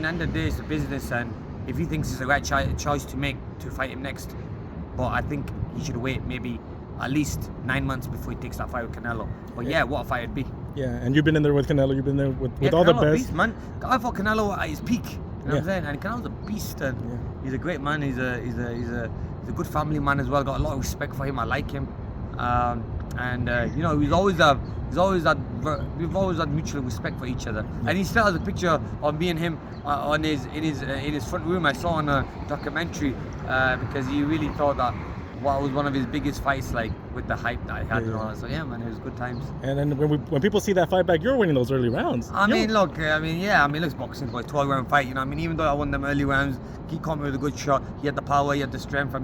the end of the day, it's a business, and if he thinks it's the right choice to make to fight him next, but I think he should wait maybe at least 9 months before he takes that fight with Canelo. But yeah, what a fight it'd be. Yeah, and you've been in there with Canelo. You've been there with all Canelo the best. Beast, man. I thought Canelo at his peak. You know what I'm saying? And Canelo's a beast, and he's a great man. He's a good family man as well. Got a lot of respect for him. I like him. You know, we've always had mutual respect for each other. And he still has a picture of me and him in his front room. I saw on a documentary because he really thought that was one of his biggest fights, like with the hype that he had and all that. So yeah, man, it was good times. And then when people see that fight back, you're winning those early rounds. Look, it's boxing, but 12-round fight. You know, even though I won them early rounds, he caught me with a good shot. He had the power, he had the strength.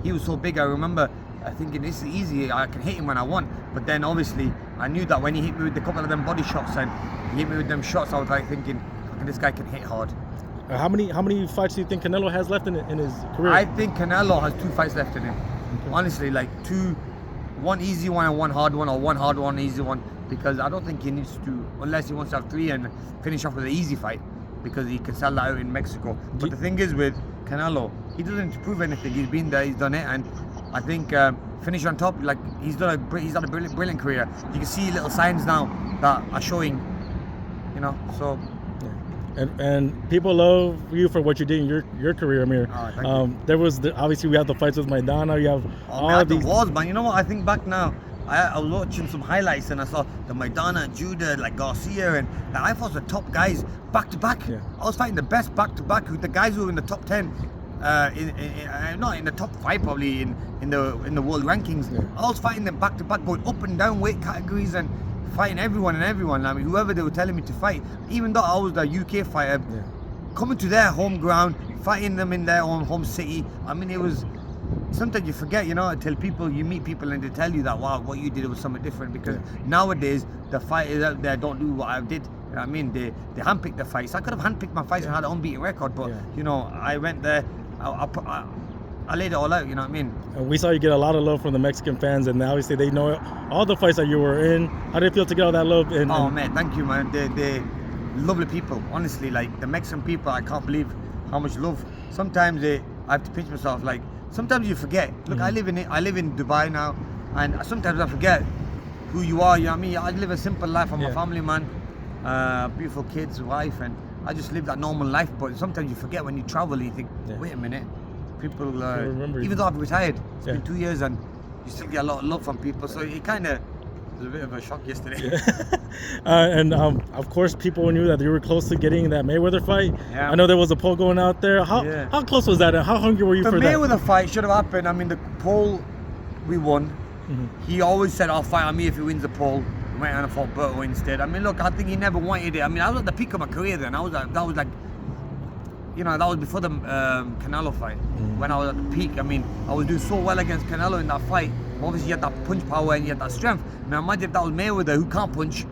He was so big. I remember thinking this is easy. I can hit him when I want. But then obviously I knew that when he hit me with a couple of them body shots and he hit me with them shots, I was like thinking, this guy can hit hard. How many fights do you think Canelo has left in his career? I think Canelo has 2 fights left in him. Okay. Honestly, like 2, one easy one and one hard one, or one hard one, easy one. Because I don't think he needs to, unless he wants to have 3 and finish off with an easy fight, because he can sell that out in Mexico. But the thing is with Canelo, he doesn't need to prove anything. He's been there, he's done it, and I think finish on top. Like he's had a brilliant career. You can see little signs now that are showing, you know. So. And people love you for what you did in your career, Amir. There was obviously we have the fights with Maidana. You have all these wars, man. You know what? I think back now. I was watching some highlights and I saw the Maidana, Judah, like Garcia, and I thought the top guys back to back. I was fighting the best back to back with the guys who were in the top 10. Not in the top 5 probably in the world rankings. I was fighting them back to back, going up and down weight categories and fighting everyone. Whoever they were telling me to fight, even though I was the UK fighter, coming to their home ground, fighting them in their own home city. It was, sometimes you forget, you know, until you meet people and they tell you that, wow, what you did was something different, because nowadays the fighters out there don't do what I did. You know what I mean? They handpick the fights. I could have handpicked my fights and had an unbeaten record, but you know, I went there, I laid it all out, you know what I mean? And we saw you get a lot of love from the Mexican fans, and obviously they know all the fights that you were in. How did it feel to get all that love? Man, thank you, man. They're lovely people, honestly. Like the Mexican people, I can't believe how much love. Sometimes I have to pinch myself. Like sometimes you forget. Look, I live in Dubai now, and sometimes I forget who you are. You know what I mean? I live a simple life. I'm a family man, beautiful kids, wife, and I just live that normal life. But sometimes you forget when you travel. You think, wait a minute. People, even though I've retired, it's been 2 years and you still get a lot of love from people. So it kind of was a bit of a shock yesterday. Of course, people knew that you were close to getting that Mayweather fight. I know there was a poll going out there. How close was that, and how hungry were you for that? The Mayweather fight should have happened. The poll, we won. He always said, I'll fight on me if he wins the poll. He went and fought Berto instead. Look, I think he never wanted it. I was at the peak of my career then. That was like, you know, that was before the Canelo fight. When I was at the peak, I was doing so well against Canelo in that fight. Obviously, he had that punch power and he had that strength. Now, imagine if that was Mayweather, who can't punch,